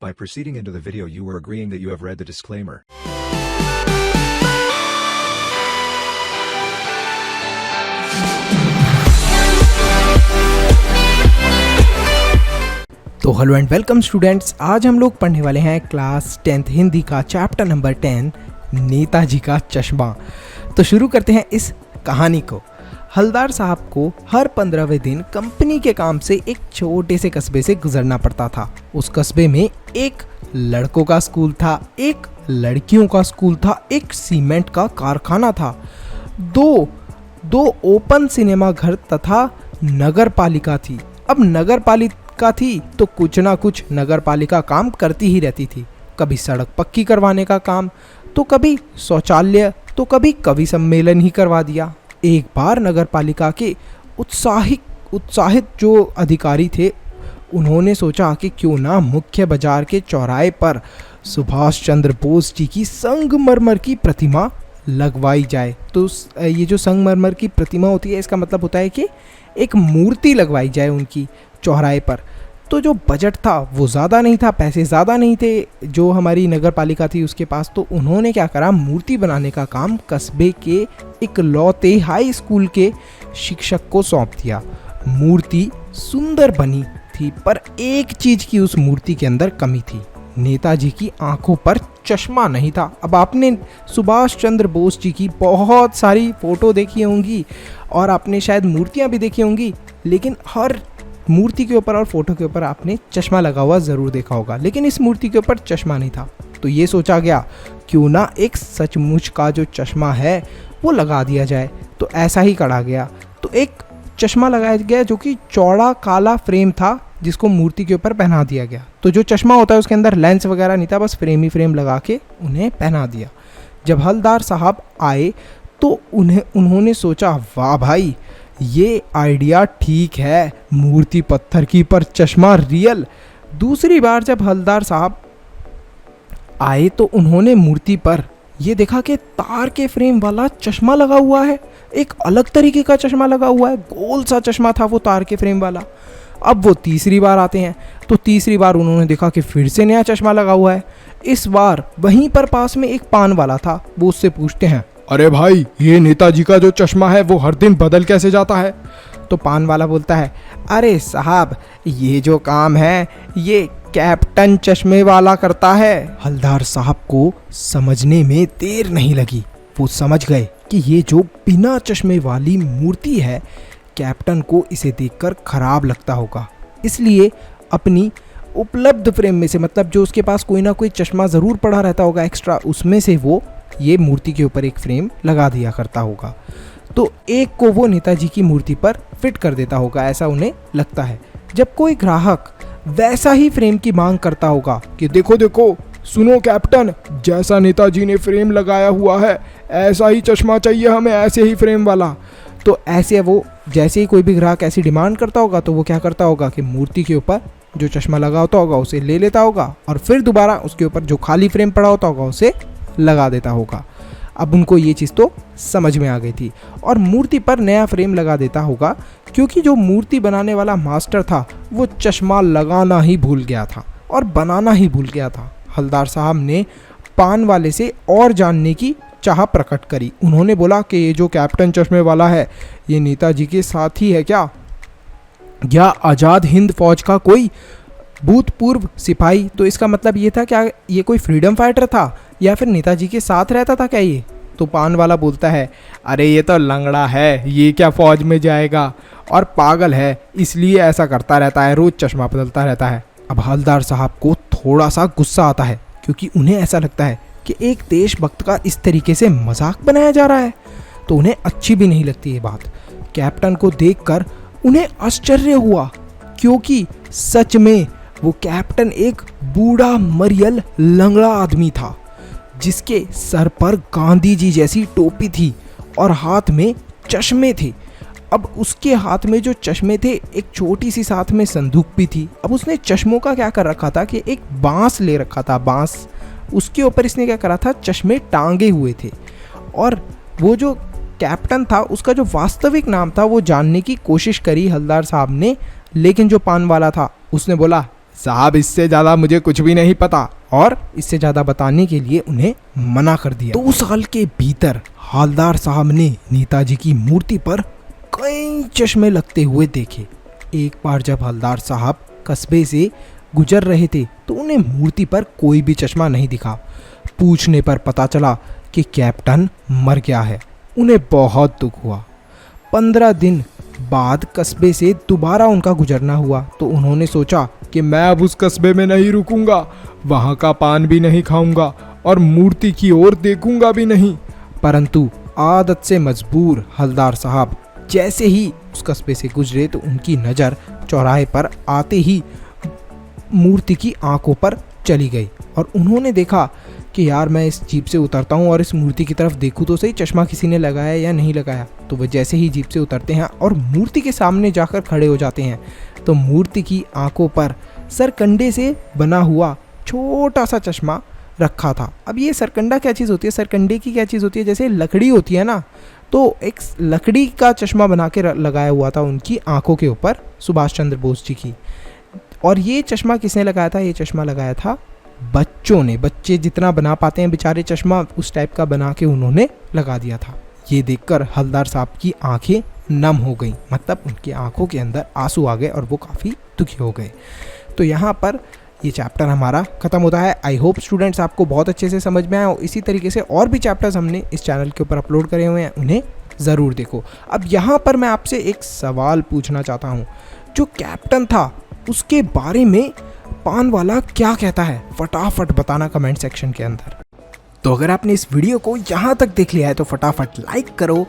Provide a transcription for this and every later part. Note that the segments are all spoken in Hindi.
By proceeding into the video, you are agreeing that you have read the disclaimer. तो हेलो एंड वेलकम स्टूडेंट्स, आज हम लोग पढ़ने वाले हैं क्लास 10th हिंदी का चैप्टर नंबर 10 नेताजी का चश्मा। तो शुरू करते हैं इस कहानी को। हलदार साहब को हर 15वें दिन कंपनी के काम से एक छोटे से कस्बे से गुजरना पड़ता था। उस कस्बे में एक लड़कों का स्कूल था, एक लड़कियों का स्कूल था, एक सीमेंट का कारखाना था, दो ओपन सिनेमा घर तथा नगर पालिका थी। अब नगर पालिका थी तो कुछ ना कुछ नगर पालिका काम करती ही रहती थी। कभी सड़क पक्की करवाने का काम, तो कभी शौचालय, तो कभी कवि सम्मेलन ही करवा दिया। एक बार नगर पालिका के उत्साहित जो अधिकारी थे, उन्होंने सोचा कि क्यों ना मुख्य बाजार के चौराहे पर सुभाष चंद्र बोस जी की संगमरमर की प्रतिमा लगवाई जाए। तो ये जो संगमरमर की प्रतिमा होती है, इसका मतलब होता है कि एक मूर्ति लगवाई जाए उनकी चौराहे पर। तो जो बजट था वो ज़्यादा नहीं था, पैसे ज़्यादा नहीं थे जो हमारी नगर पालिका थी उसके पास। तो उन्होंने क्या करा, मूर्ति बनाने का काम कस्बे के इकलौते हाई स्कूल के शिक्षक को सौंप दिया। मूर्ति सुंदर बनी थी, पर एक चीज़ की उस मूर्ति के अंदर कमी थी। नेताजी की आंखों पर चश्मा नहीं था। अब आपने सुभाष चंद्र बोस जी की बहुत सारी फ़ोटो देखी होंगी और आपने शायद मूर्तियाँ भी देखी होंगी, लेकिन हर मूर्ति के ऊपर और फोटो के ऊपर आपने चश्मा लगा हुआ ज़रूर देखा होगा, लेकिन इस मूर्ति के ऊपर चश्मा नहीं था। तो ये सोचा गया क्यों ना एक सचमुच का जो चश्मा है वो लगा दिया जाए। तो ऐसा ही करा गया। तो एक चश्मा लगाया गया जो कि चौड़ा काला फ्रेम था, जिसको मूर्ति के ऊपर पहना दिया गया। तो जो चश्मा होता है उसके अंदर लेंस वगैरह नहीं था, बस फ्रेम ही फ्रेम लगा के उन्हें पहना दिया। जब हलदार साहब आए तो उन्होंने सोचा, वाह भाई, ये आइडिया ठीक है, मूर्ति पत्थर की पर चश्मा रियल। दूसरी बार जब हलदार साहब आए तो उन्होंने मूर्ति पर ये देखा कि तार के फ्रेम वाला चश्मा लगा हुआ है, एक अलग तरीके का चश्मा लगा हुआ है, गोल सा चश्मा था वो तार के फ्रेम वाला। अब वो तीसरी बार आते हैं तो तीसरी बार उन्होंने देखा कि फिर से नया चश्मा लगा हुआ है। इस बार वहीं पर पास में एक पान वाला था, वो उससे पूछते हैं, अरे भाई, ये नेताजी का जो चश्मा है वो हर दिन बदल कैसे जाता है? तो पान वाला बोलता है, अरे साहब, ये जो काम है ये कैप्टन चश्मे वाला करता है। हलदार साहब को समझने में देर नहीं लगी। वो समझ गए कि ये जो बिना चश्मे वाली मूर्ति है, कैप्टन को इसे देखकर खराब लगता होगा, इसलिए अपनी उपलब्ध फ्रेम में से, मतलब जो उसके पास कोई ना कोई चश्मा ज़रूर पड़ा रहता होगा एक्स्ट्रा, उसमें से वो ये मूर्ति के ऊपर एक फ्रेम लगा दिया करता होगा। तो एक को वो नेताजी की मूर्ति पर फिट कर देता होगा, ऐसा उन्हें लगता है। जब कोई ग्राहक वैसा ही फ्रेम की मांग करता होगा कि देखो देखो, सुनो कैप्टन, जैसा नेताजी ने फ्रेम लगाया हुआ है ऐसा ही चश्मा चाहिए हमें, ऐसे ही फ्रेम वाला। तो ऐसे वो जैसे ही कोई भी ग्राहक ऐसी डिमांड करता होगा तो वो क्या करता होगा कि मूर्ति के ऊपर जो चश्मा लगा होता होगा उसे ले लेता होगा और फिर दोबारा उसके ऊपर जो खाली फ्रेम पड़ा होता होगा उसे लगा देता होगा। अब उनको ये चीज़ तो समझ में आ गई थी और मूर्ति पर नया फ्रेम लगा देता होगा, क्योंकि जो मूर्ति बनाने वाला मास्टर था वो चश्मा लगाना ही भूल गया था और बनाना ही भूल गया था। हलदार साहब ने पान वाले से और जानने की चाह प्रकट करी। उन्होंने बोला कि ये जो कैप्टन चश्मे वाला है ये नेताजी के साथी है क्या, या आज़ाद हिंद फौज का कोई भूतपूर्व सिपाही? तो इसका मतलब ये था क्या ये कोई फ्रीडम फाइटर था या फिर नेताजी के साथ रहता था क्या ये? तो पान वाला बोलता है, अरे ये तो लंगड़ा है, ये क्या फौज में जाएगा, और पागल है इसलिए ऐसा करता रहता है, रोज चश्मा बदलता रहता है। अब हलदार साहब को थोड़ा सा गुस्सा आता है, क्योंकि उन्हें ऐसा लगता है कि एक देशभक्त का इस तरीके से मजाक बनाया जा रहा है। तो उन्हें अच्छी भी नहीं लगती ये बात। कैप्टन को देखकर उन्हें आश्चर्य हुआ, क्योंकि सच में वो कैप्टन एक बूढ़ा मरियल लंगड़ा आदमी था, जिसके सर पर गांधी जी जैसी टोपी थी और हाथ में चश्मे थे। अब उसके हाथ में जो चश्मे थे, एक छोटी सी साथ में संदूक भी थी। अब उसने चश्मों का क्या कर रखा था कि एक बांस ले रखा था, बांस, उसके ऊपर इसने क्या करा था, चश्मे टांगे हुए थे। और वो जो कैप्टन था उसका जो वास्तविक नाम था वो जानने की कोशिश करी हलदार साहब ने, लेकिन जो पान वाला था उसने बोला, साहब इससे ज़्यादा मुझे कुछ भी नहीं पता, और इससे ज़्यादा बताने के लिए उन्हें मना कर दिया। 2 साल के भीतर हवलदार साहब ने नेताजी की मूर्ति पर कई चश्मे लगते हुए देखे। एक बार जब हवलदार साहब कस्बे से गुजर रहे थे तो उन्हें मूर्ति पर कोई भी चश्मा नहीं दिखा। पूछने पर पता चला कि कैप्टन मर गया है। उन्हें बहुत दुख हुआ। 15 दिन बाद कस्बे से दोबारा उनका गुजरना हुआ तो उन्होंने सोचा कि मैं अब उस कस्बे में नहीं रुकूंगा, वहाँ का पान भी नहीं खाऊंगा और मूर्ति की ओर देखूंगा भी नहीं। परंतु आदत से मजबूर हवलदार साहब जैसे ही उस कस्बे से गुजरे तो उनकी नज़र चौराहे पर आते ही मूर्ति की आंखों पर चली गई और उन्होंने देखा कि यार मैं इस जीप से उतरता हूँ और इस मूर्ति की तरफ देखूँ तो सही चश्मा किसी ने लगाया या नहीं लगाया। तो वह जैसे ही जीप से उतरते हैं और मूर्ति के सामने जाकर खड़े हो जाते हैं तो मूर्ति की आंखों पर सरकंडे से बना हुआ छोटा सा चश्मा रखा था। अब ये सरकंडा क्या चीज़ होती है, सरकंडे की क्या चीज़ होती है, जैसे लकड़ी होती है ना, तो एक लकड़ी का चश्मा बना के लगाया हुआ था उनकी आंखों के ऊपर सुभाष चंद्र बोस जी की। और ये चश्मा किसने लगाया था, ये चश्मा लगाया था बच्चों ने। बच्चे जितना बना पाते हैं बेचारे चश्मा, उस टाइप का बना के उन्होंने लगा दिया था। ये देखकर हवलदार साहब की आंखें नम हो गई, मतलब उनकी आंखों के अंदर आंसू आ गए और वो काफ़ी दुखी हो गए। तो यहाँ पर ये चैप्टर हमारा ख़त्म होता है। आई होप स्टूडेंट्स आपको बहुत अच्छे से समझ में आया हो। इसी तरीके से और भी चैप्टर्स हमने इस चैनल के ऊपर अपलोड करे हुए हैं, उन्हें ज़रूर देखो। अब यहाँ पर मैं आपसे एक सवाल पूछना चाहता हूँ, जो कैप्टन था उसके बारे में पान वाला क्या कहता है, फटाफट बताना कमेंट सेक्शन के अंदर। तो अगर आपने इस वीडियो को यहाँ तक देख लिया है तो फटाफट लाइक करो,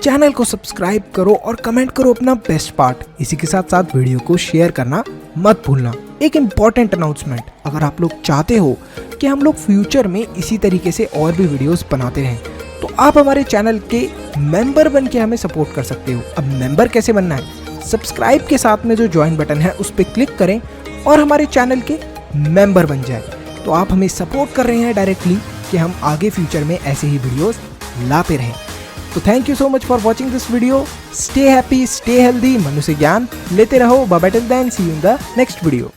चैनल को सब्सक्राइब करो और कमेंट करो अपना बेस्ट पार्ट। इसी के साथ साथ वीडियो को शेयर करना मत भूलना। एक इम्पॉर्टेंट अनाउंसमेंट, अगर आप लोग चाहते हो कि हम लोग फ्यूचर में इसी तरीके से और भी वीडियोस बनाते रहें तो आप हमारे चैनल के मेंबर बन के हमें सपोर्ट कर सकते हो। अब मेंबर कैसे बनना है, सब्सक्राइब के साथ में जो ज्वाइन बटन है उस पर क्लिक करें और हमारे चैनल के मेंबर बन जाए। तो आप हमें सपोर्ट कर रहे हैं डायरेक्टली कि हम आगे फ्यूचर में ऐसे ही वीडियोस लाते रहें। तो thank you so much for watching this video. Stay happy, stay healthy, मनुष्य ज्ञान लेते रहो। Bye bye till then, see you in the next video.